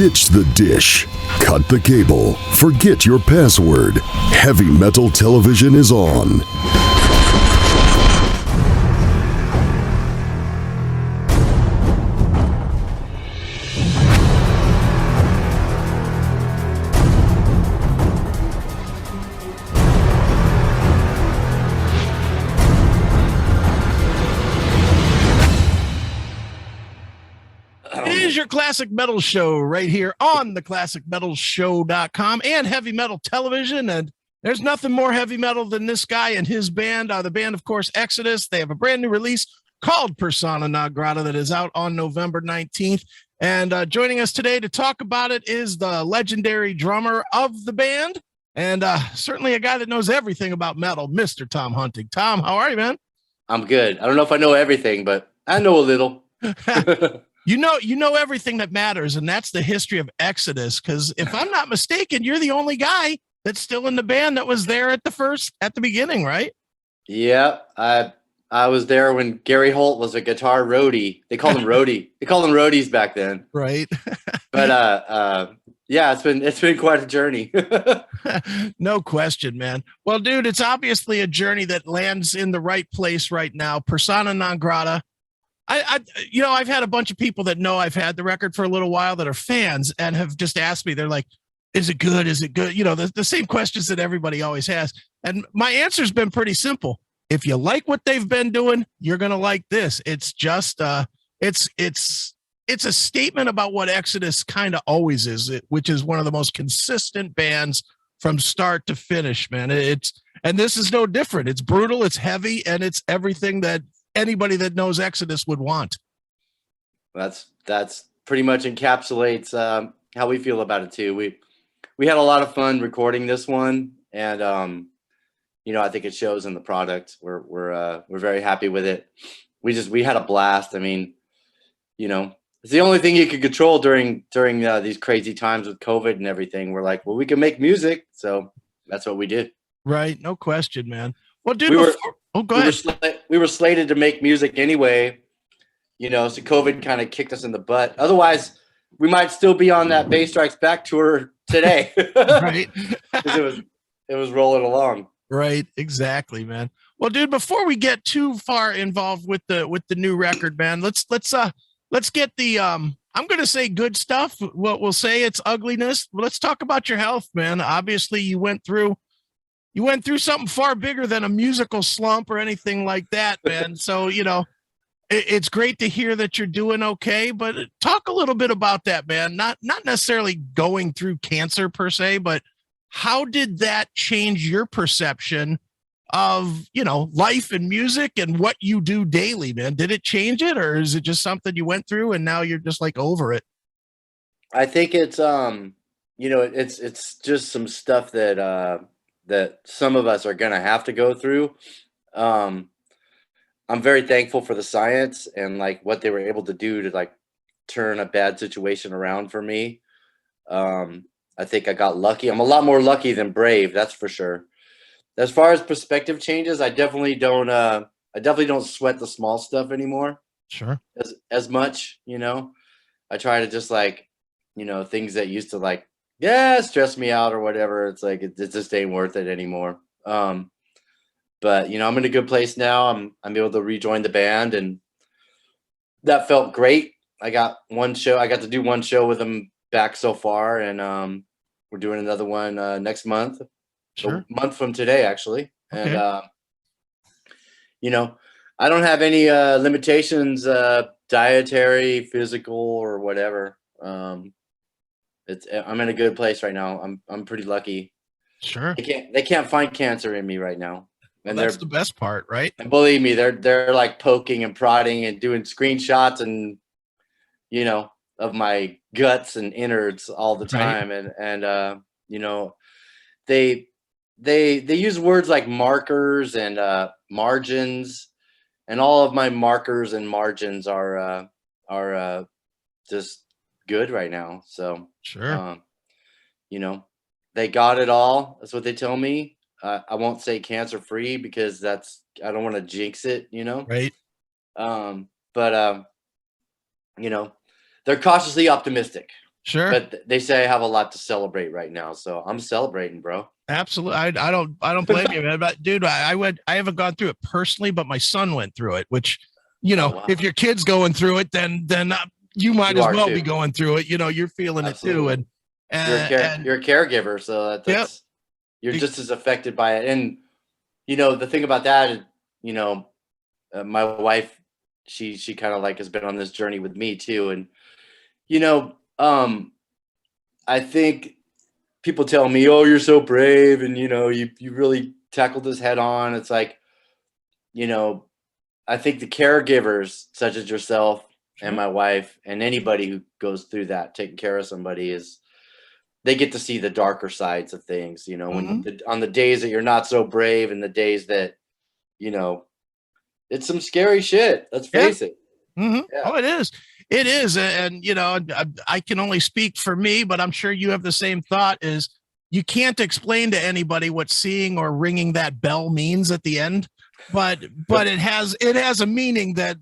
Ditch the dish. Cut the cable. Forget your password. Heavy Metal Television is on. It is your Classic Metal Show right here on the ClassicMetalShow.com and Heavy Metal Television. And there's nothing more heavy metal than this guy and his band. The band, of course, Exodus. They have a brand new release called Persona Non Grata that is out on November 19th. And joining us today to talk about it is the legendary drummer of the band and certainly a guy that knows everything about metal, Mr. Tom Hunting. Tom, how are you, man? I'm good. I don't know if I know everything, but I know a little. You know everything that matters, and that's the history of Exodus. Because if I'm not mistaken, you're the only guy that's still in the band that was there at the beginning, right? Yeah, I was there when Gary Holt was a guitar roadie. They called him roadie. They called him roadies back then, right? But yeah, it's been quite a journey. No question, man. Well, dude, it's obviously a journey that lands in the right place right now. Persona Non Grata. I've had a bunch of people that know I've had the record for a little while that are fans and have just asked me, they're like, is it good? Is it good? You know, the same questions that everybody always has. And my answer's been pretty simple. If you like what they've been doing, you're going to like this. It's just, it's a statement about what Exodus kind of always is, which is one of the most consistent bands from start to finish, man. And this is no different. It's brutal, it's heavy, and it's everything that anybody that knows Exodus would want. That's pretty much encapsulates how we feel about it too. We had a lot of fun recording this one, and I think it shows in the product. We're very happy with it. We had a blast. I mean, it's the only thing you can control during these crazy times with COVID and everything. We're like, well, we can make music, so that's what we did. Right, no question, man. Well, dude, go ahead. We were slated to make music anyway, so COVID kind of kicked us in the butt. Otherwise, we might still be on that Bay Strikes Back tour today. Right. It was rolling along. Right, exactly, man. Well, dude, before we get too far involved with the new record, man, let's get the I'm going to say good stuff. We'll say it's ugliness. Let's talk about your health, man. Obviously, you went through something far bigger than a musical slump or anything like that, man. So, it's great to hear that you're doing okay, but talk a little bit about that, man. Not necessarily going through cancer per se, but how did that change your perception of, life and music and what you do daily, man? Did it change it, or is it just something you went through and now you're just like over it? I think it's, it's just some stuff that some of us are going to have to go through. I'm very thankful for the science and like what they were able to do to like turn a bad situation around for me. I think I got lucky. I'm a lot more lucky than brave. That's for sure. As far as perspective changes, I definitely don't sweat the small stuff anymore. Sure. As much, I try to just like, things that used to like, stress me out or whatever. It's like, it just ain't worth it anymore. But I'm in a good place now. I'm able to rejoin the band, and that felt great. I got to do one show with them back so far, and we're doing another one next month. Sure. A month from today, actually. Okay. And I don't have any limitations, dietary, physical, or whatever. I'm in a good place right now. I'm pretty lucky. Sure. They can't find cancer in me right now. And that's the best part, right? And believe me, they're like poking and prodding and doing screenshots and of my guts and innards all the time. Right. And they use words like markers and margins, and all of my markers and margins are just good right now. So sure. They got it all. That's what they tell me. I won't say cancer free because I don't want to jinx it, Right. But they're cautiously optimistic. Sure. But they say I have a lot to celebrate right now, so I'm celebrating, bro. Absolutely. I don't blame you, man. But dude, I haven't gone through it personally, but my son went through it, which, Oh if wow, your kid's going through it, then you might you as are well be too. going through it. You're feeling it too. Absolutely. And You're a caregiver, so yep. that's you're just as affected by it. And the thing about that is, you know, my wife, she kind of like has been on this journey with me too. And you know, I think people tell me, "Oh, you're so brave," and you really tackled this head on. It's like, you know, I think the caregivers, such as yourself and Sure. my wife, and anybody who goes through that, taking care of somebody, is they get to see the darker sides of things. Mhm. On the days that you're not so brave, and the days that you know it's some scary shit. Let's Yeah. face it. Oh, Yeah. it is. It is. And, I can only speak for me, but I'm sure you have the same thought is you can't explain to anybody what seeing or ringing that bell means at the end. But it has a meaning that,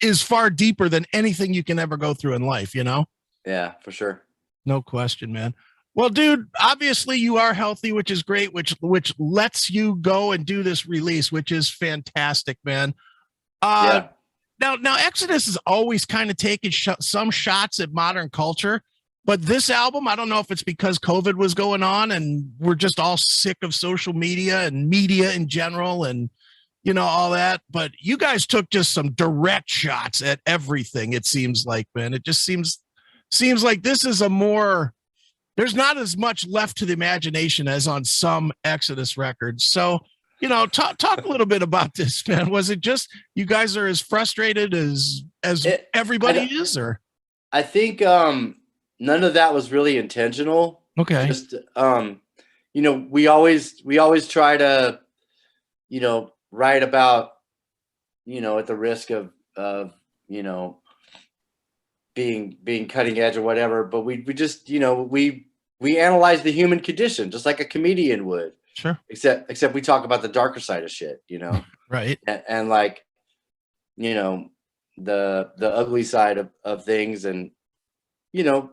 is far deeper than anything you can ever go through in life. Yeah, for sure. No question, man. Well, dude, obviously you are healthy, which is great, which lets you go and do this release, which is fantastic, man. Uh, Yeah. now, Exodus has always kind of taken some shots at modern culture, but this album, I don't know if it's because COVID was going on and we're just all sick of social media and media in general and all that. But you guys took just some direct shots at everything. It seems like, man, it just seems like this is a more. There's not as much left to the imagination as on some Exodus records. So talk a little bit about this, man. Was it just you guys are as frustrated as It. I everybody don't. is, or I think none of that was really intentional. okay? Just we always try to write about at the risk of you know being cutting edge or whatever, but we just we analyze the human condition just like a comedian would, Sure. except we talk about the darker side of shit, Right. and like you know the ugly side of things. And you know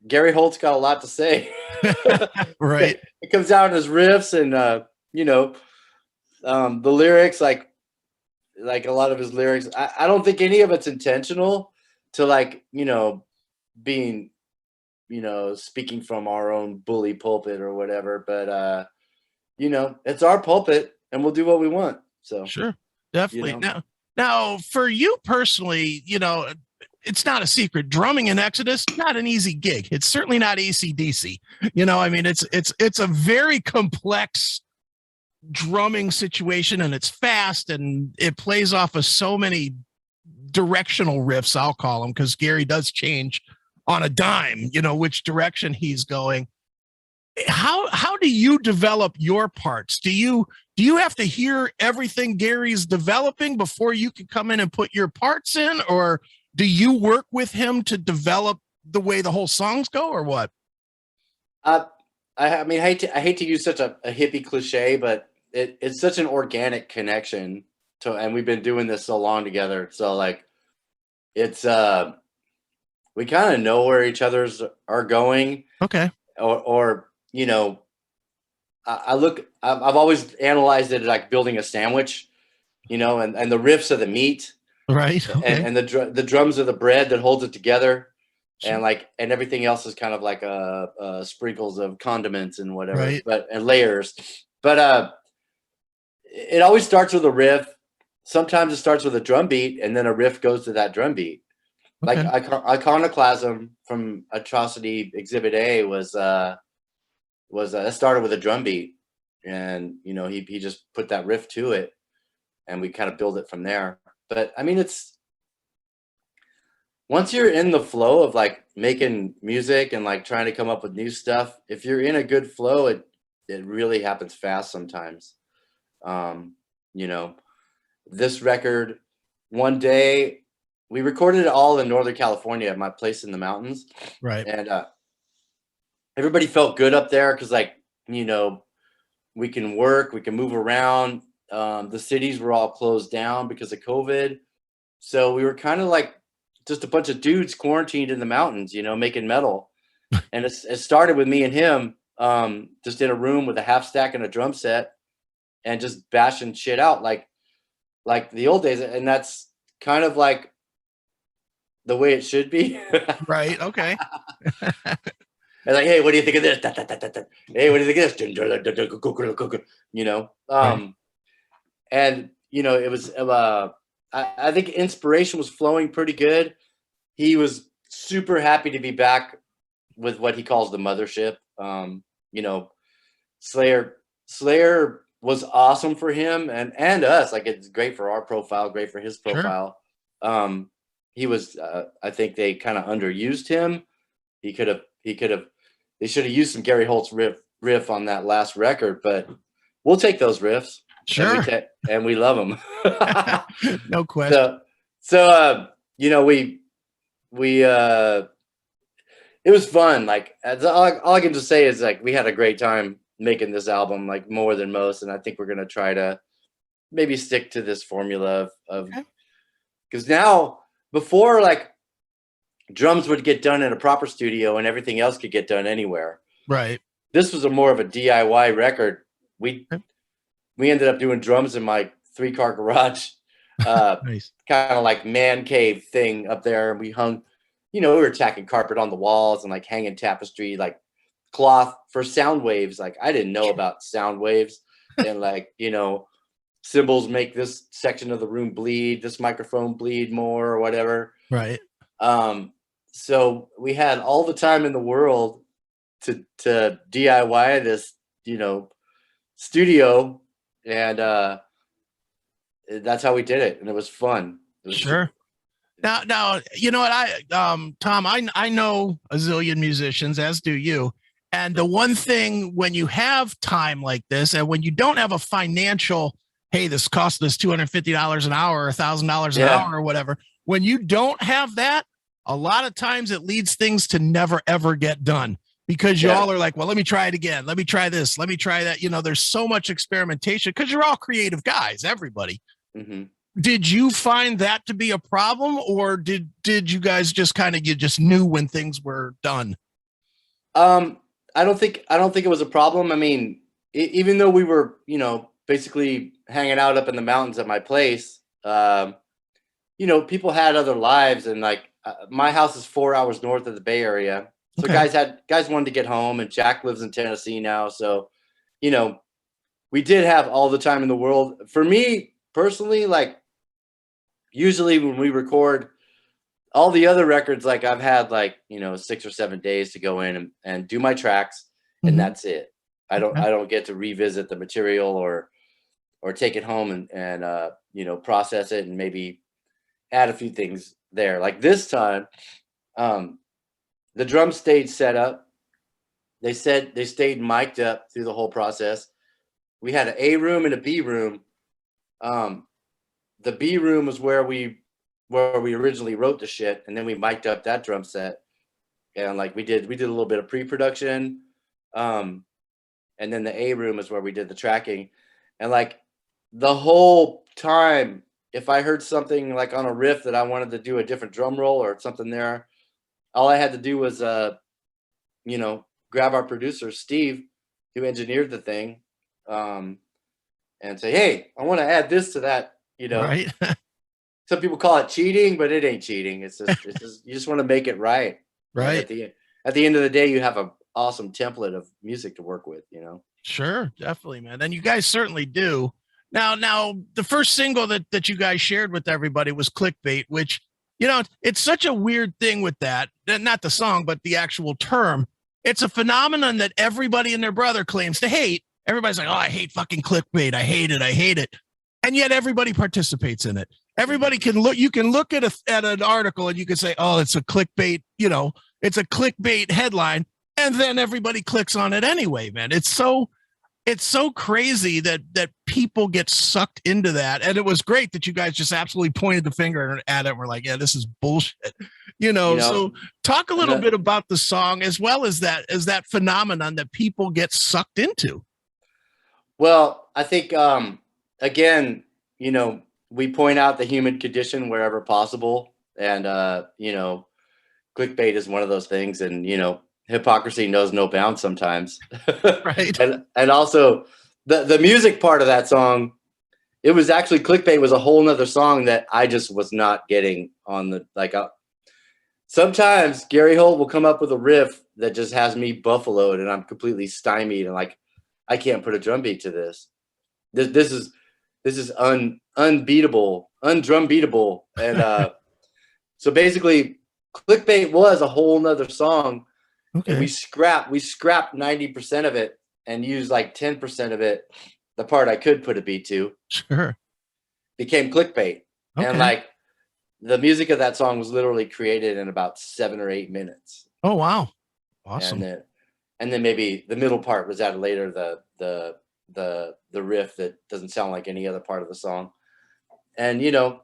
Gary Holt's got a lot to say. Right. It comes out in his riffs, and you know the lyrics, like a lot of his lyrics, I don't think any of it's intentional to like being speaking from our own bully pulpit or whatever. But it's our pulpit and we'll do what we want. So Sure. you Definitely. know Now, for you personally, it's not a secret. Drumming in Exodus, not an easy gig. It's certainly not AC/DC. I mean, it's a very complex drumming situation, and it's fast, and it plays off of so many directional riffs, I'll call them, because Gary does change on a dime, which direction he's going. How do you develop your parts? Do you have to hear everything Gary's developing before you can come in and put your parts in, or do you work with him to develop the way the whole songs go, or what? uh, I mean I hate to use such a hippie cliche, but it's such an organic connection to, and we've been doing this so long together, so like it's we kind of know where each other's are going. Okay. Or I've always analyzed it like building a sandwich, and the riffs are the meat, Right. and, Okay. and the drums are the bread that holds it together, Sure. and everything else is kind of like sprinkles of condiments and whatever, Right. but and layers. But it always starts with a riff. Sometimes it starts with a drum beat, and then a riff goes to that drum beat. Like Okay. Iconoclasm from Atrocity Exhibit A was it started with a drum beat, and he just put that riff to it, and we kind of build it from there. But I mean, it's once you're in the flow of like making music and like trying to come up with new stuff, if you're in a good flow, it really happens fast sometimes. um you know this record, one day we recorded it all in Northern California at my place in the mountains, Right. and everybody felt good up there because like you know we can work, we can move around. The cities were all closed down because of COVID, so we were kind of like just a bunch of dudes quarantined in the mountains, you know, making metal. And it started with me and him, just in a room with a half stack and a drum set and just bashing shit out like the old days. And that's kind of like the way it should be. Right. Okay. And like, hey, what do you think of this? Da, da, da, da, da. Hey, what do you think of this? You know, Right. and you know, it was. I think inspiration was flowing pretty good. He was super happy to be back with what he calls the mothership. You know, Slayer was awesome for him and us. Like, it's great for our profile, great for his Sure. profile. He was. I think they kind of underused him. He could have. They should have used some Gary Holt's riff on that last record, but we'll take those riffs. Sure. And we love them. No question. So you know, we it was fun. Like, all I can just say is, like, we had a great time making this album, like more than most, and I think we're gonna try to maybe stick to this formula of Okay. because now, before, like, drums would get done in a proper studio and everything else could get done anywhere. Right. This was more of a DIY record. We ended up doing drums in my 3-car garage, Nice. kind of like man cave thing up there. And we hung, you know, we were tacking carpet on the walls and like hanging tapestry, like cloth for sound waves. Like, I didn't know about sound waves and, like, you know, cymbals make this section of the room bleed, this microphone bleed more or whatever. Right. So we had all the time in the world to DIY this, you know, studio, and that's how we did it, and it was fun. It was Sure. Now, you know what, Tom, I know a zillion musicians, as do you. And the one thing, when you have time like this, and when you don't have a financial, hey, this cost us $250 an hour or $1,000 an hour or whatever, when you don't have that, a lot of times it leads things to never, ever get done, because you all are like, well, let me try it again. Let me try this. Let me try that. You know, there's so much experimentation because you're all creative guys, everybody. Mm-hmm. Did you find that to be a problem, or did you guys just kind of, you just knew when things were done? I don't think it was a problem. I mean, even though we were, you know, basically hanging out up in the mountains at my place, you know, people had other lives, and like, my house is 4 hours north of the Bay Area. So Okay. guys wanted to get home, and Jack lives in Tennessee now. So, you know, we did have all the time in the world. For me personally, like, usually when we record all the other records, like, I've had, like, you know, 6 or 7 days to go in and do my tracks, and Mm-hmm. that's it. I don't get to revisit the material or take it home and you know, process it and maybe add a few things there. Like this time, the drum stayed set up. They said they stayed mic'd up through the whole process. We had an A room and a B room. The B room was where we originally wrote the shit, and then we mic'd up that drum set, and like we did a little bit of pre-production, and then the A room is where we did the tracking, and like the whole time, if I heard something like on a riff that I wanted to do a different drum roll or something there, all I had to do was you know, grab our producer Steve, who engineered the thing, and say, hey, I want to add this to that. You know, Right. some people call it cheating, but it ain't cheating. It's just you just want to make it right. And Right. at the end of the day, you have an awesome template of music to work with, you know. Sure, definitely, man. And you guys certainly do. Now, the first single that you guys shared with everybody was Clickbait, which, you know, it's such a weird thing with that. Not the song, but the actual term. It's a phenomenon that everybody and their brother claims to hate. Everybody's like, oh, I hate fucking clickbait. I hate it. I hate it. And yet everybody participates in it. Everybody can look, you can look at an article and you can say, oh, it's a clickbait, you know, it's a clickbait headline. And then everybody clicks on it anyway, man. It's so crazy that people get sucked into that. And it was great that you guys just absolutely pointed the finger at it. We're like, yeah, this is bullshit. You know, so talk a little bit about the song as well as that phenomenon that people get sucked into. Well, I think, again, you know, we point out the human condition wherever possible. and you know, clickbait is one of those things, and you know, hypocrisy knows no bounds sometimes. Right. And also the music part of that song, it was actually clickbait was a whole nother song that I just was not getting on the like. Sometimes Gary Holt will come up with a riff that just has me buffaloed, and I'm completely stymied, and like I can't put a drum beat to this. This is unbeatable, undrum beatable, and so basically, clickbait was a whole nother song, and Okay. we scrapped 90% of it and used like 10% of it. The part I could put a beat to Sure. became clickbait, and Okay. like the music of that song was literally created in about 7 or 8 minutes, Oh, wow. and Awesome. then maybe the middle part was added later, the riff that doesn't sound like any other part of the song, and you know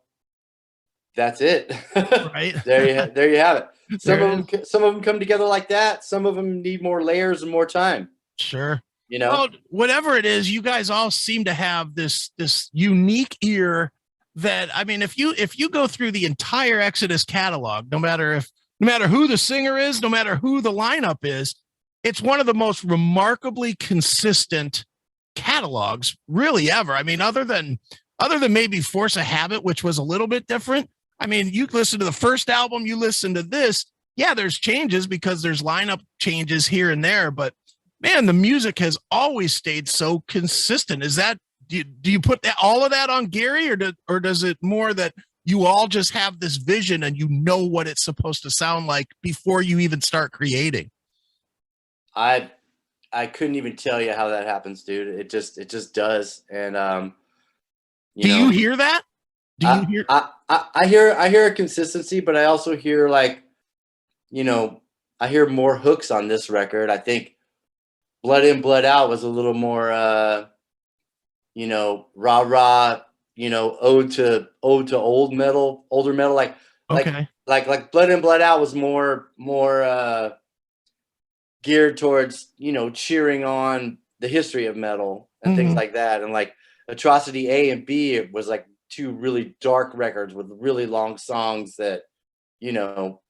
that's it. Right. There you have it. There it is. Some of them come together like that. Some of them need more layers and more time. Sure. You know. Well, whatever it is, you guys all seem to have this unique ear that, I mean, if you go through the entire Exodus catalog, no matter who the singer is, no matter who the lineup is, it's one of the most remarkably consistent catalogs really ever. I mean, other than maybe Force a Habit, which was a little bit different. I mean, you listen to the first album, you listen to this, yeah, there's changes because there's lineup changes here and there, but man, the music has always stayed so consistent. Is that do you put all of that on Gary, or does it more that you all just have this vision and you know what it's supposed to sound like before you even start creating? I couldn't even tell you how that happens, dude. It just does, and you Do you know, hear that? Do you hear? I hear a consistency, but I also hear like, you know, I hear more hooks on this record. I think Blood In Blood Out was a little more you know, rah rah, you know, ode to older metal, Okay. like Blood In Blood Out was more geared towards, you know, cheering on the history of metal and things Mm-hmm. like that. And like Atrocity A and B, it was like two really dark records with really long songs that, you know,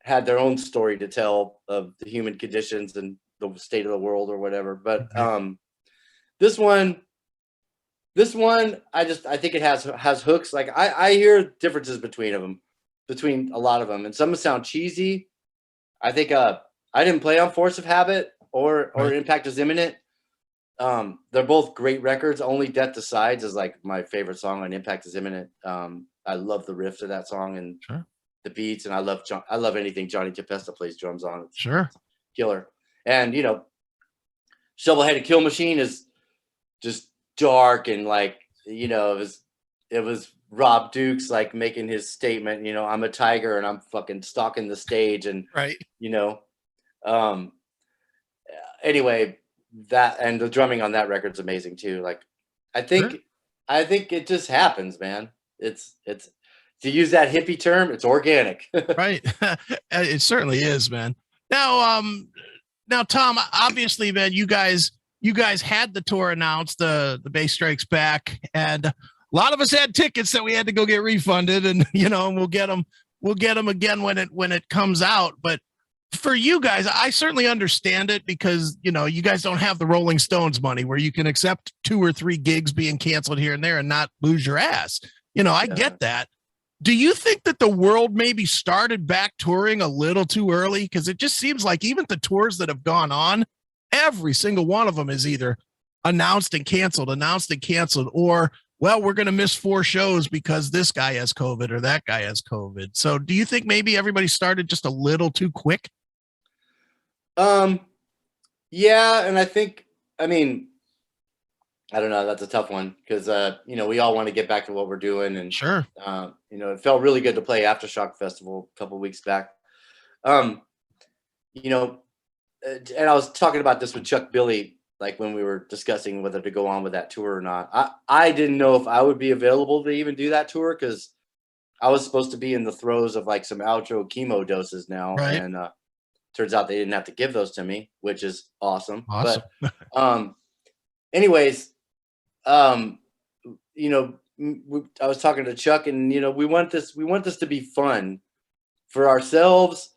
had their own story to tell of the human conditions and the state of the world or whatever. But Right. this one, I think it has hooks. Like I hear differences between a lot of them, and some sound cheesy. I think I didn't play on Force of Habit or Right. Impact is Imminent. They're both great records. Only Death Decides is like my favorite song on Impact is Imminent. I love the riff to that song and Sure. the beats, and I love anything Johnny Tempesta plays drums on. It's Sure. killer. And you know, Shovelheaded Kill Machine is just dark, and like, you know, it was Rob Dukes like making his statement, you know, I'm a tiger and I'm fucking stalking the stage, and Right. you know, um anyway, that and the drumming on that record's amazing too. Like I Sure. think I think it just happens, man. It's to use that hippie term, it's organic. Right. It certainly is, man. Now, now, Tom, obviously, man, you guys had the tour announced, the Bay Strikes Back, and a lot of us had tickets that we had to go get refunded, and you know, we'll get them again when it comes out. But for you guys, I certainly understand it because you know you guys don't have the Rolling Stones money where you can accept 2 or 3 gigs being canceled here and there and not lose your ass. You know, I Yeah. get that. Do you think that the world maybe started back touring a little too early? Because it just seems like even the tours that have gone on, every single one of them is either announced and canceled, or, well, we're going to miss 4 shows because this guy has COVID or that guy has COVID. So do you think maybe everybody started just a little too quick? Um yeah, and I mean, I don't know. That's a tough one because you know, we all want to get back to what we're doing, and Sure. you know, it felt really good to play Aftershock Festival a couple weeks back. Um, you know, and I was talking about this with Chuck Billy, like when we were discussing whether to go on with that tour or not. I didn't know if I would be available to even do that tour because I was supposed to be in the throes of like some outro chemo doses now, Right. and turns out they didn't have to give those to me, which is awesome. Awesome. But anyways, um, you know, I was talking to Chuck, and we want this to be fun for ourselves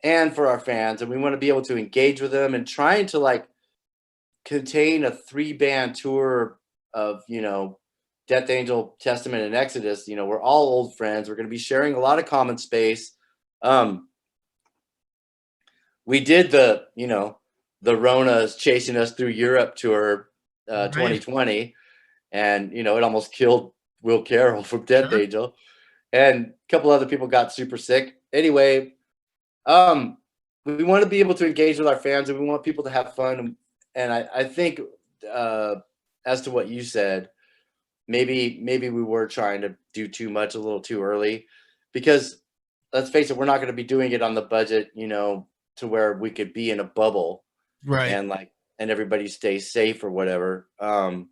and for our fans, and we want to be able to engage with them, and trying to like contain a 3-band tour of Death Angel, Testament, and Exodus. We're all old friends. We're going to be sharing a lot of common space. We did the Rona's chasing us through Europe tour 2020, and it almost killed Will Carroll from Death Angel, and a couple other people got super sick. Anyway, we want to be able to engage with our fans, and we want people to have fun. And I think as to what you said, maybe we were trying to do too much a little too early, because let's face it, we're not going to be doing it on the budget, to where we could be in a bubble, right? And everybody stays safe or whatever. And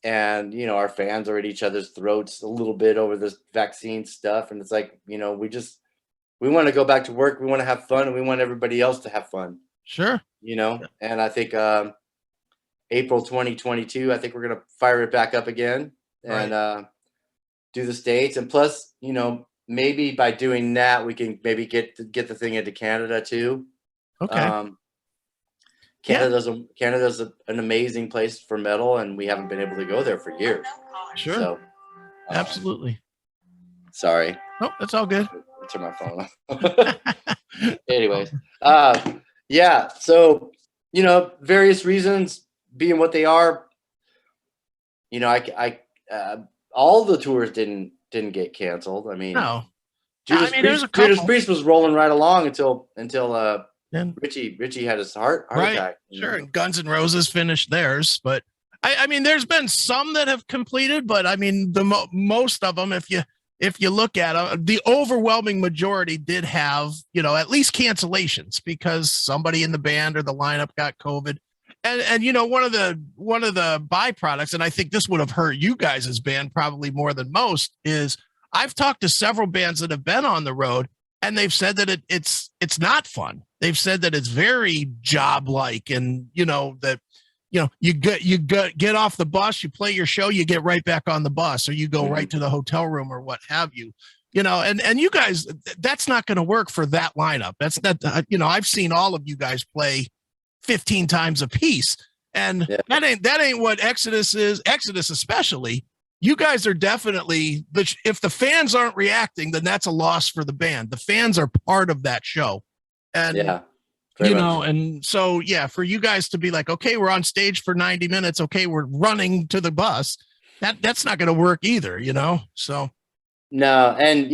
our fans are at each other's throats a little bit over this vaccine stuff, and it's like, we want to go back to work, we want to have fun, and we want everybody else to have fun. Sure. And I think April 2022, I think we're gonna fire it back up again and do the States, and plus, maybe by doing that, we can maybe get the thing into Canada too. Okay. Canada's an amazing place for metal, and we haven't been able to go there for years. Sure. So, absolutely. Sorry. Oh, that's all good. I'll turn my phone off. Anyways, yeah. So, various reasons being what they are. All the tours didn't get canceled. I mean, no. Judas Priest was rolling right along until Richie had his heart attack. Sure. And Guns N' Roses finished theirs, but I mean, there's been some that have completed, but I mean, the most of them, if you look at them, the overwhelming majority did have, at least cancellations because somebody in the band or the lineup got COVID. And one of the byproducts, and I think this would have hurt you guys as band probably more than most, is I've talked to several bands that have been on the road, and they've said that it's not fun. They've said that it's very job-like, and that you get off the bus, you play your show, you get right back on the bus, or you go right to the hotel room or what have you. And you guys, that's not going to work for that lineup. That's not, I've seen all of you guys play 15 times a piece, and that ain't what Exodus is. Exodus especially, you guys are definitely, if the fans aren't reacting, then that's a loss for the band. The fans are part of that show, and and so for you guys to be like, okay, we're on stage for 90 minutes, okay, we're running to the bus, that's not going to work either. So no. And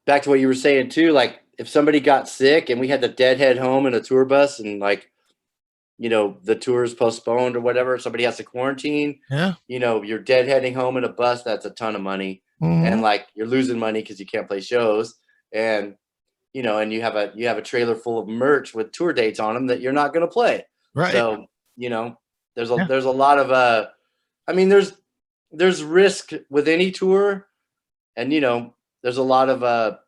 back to what you were saying too, like, if somebody got sick and we had to deadhead home in a tour bus, and the tour is postponed or whatever, somebody has to quarantine. Yeah. You're deadheading home in a bus. That's a ton of money. Mm-hmm. And like, you're losing money because you can't play shows. And, and you have a trailer full of merch with tour dates on them that you're not going to play. Right. So, there's a lot of, there's risk with any tour, and, there's a lot of,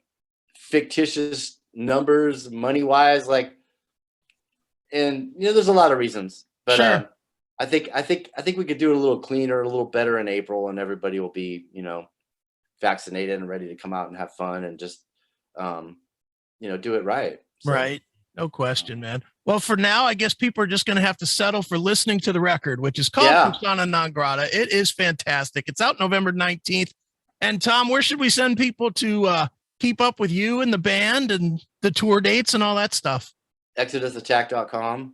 fictitious numbers money wise, and there's a lot of reasons, but sure. I think we could do it a little cleaner, a little better in April, and everybody will be vaccinated and ready to come out and have fun, and just do it right. So, right. No question, man. Well, for now, I guess people are just going to have to settle for listening to the record, which is called Persona Non Grata. It is fantastic. It's out November 19th. And Tom, where should we send people to keep up with you and the band and the tour dates and all that stuff? ExodusAttack.com.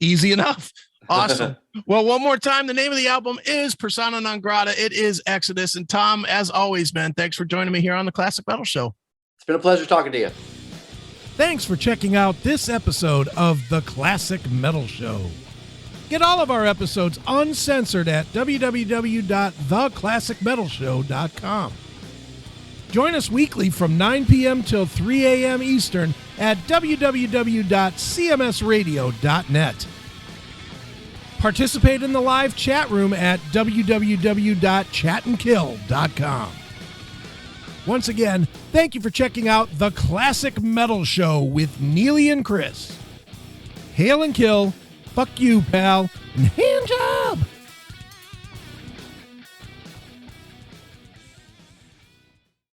Easy enough. Awesome. Well, one more time, the name of the album is Persona Non Grata. It is Exodus. And Tom, as always, man, thanks for joining me here on the Classic Metal Show. It's been a pleasure talking to you. Thanks for checking out this episode of the Classic Metal Show. Get all of our episodes uncensored at www.theclassicmetalshow.com. Join us weekly from 9 p.m. till 3 a.m. Eastern at www.cmsradio.net. Participate in the live chat room at www.chatandkill.com. Once again, thank you for checking out The Classic Metal Show with Neely and Chris. Hail and kill, fuck you, pal, and hand job!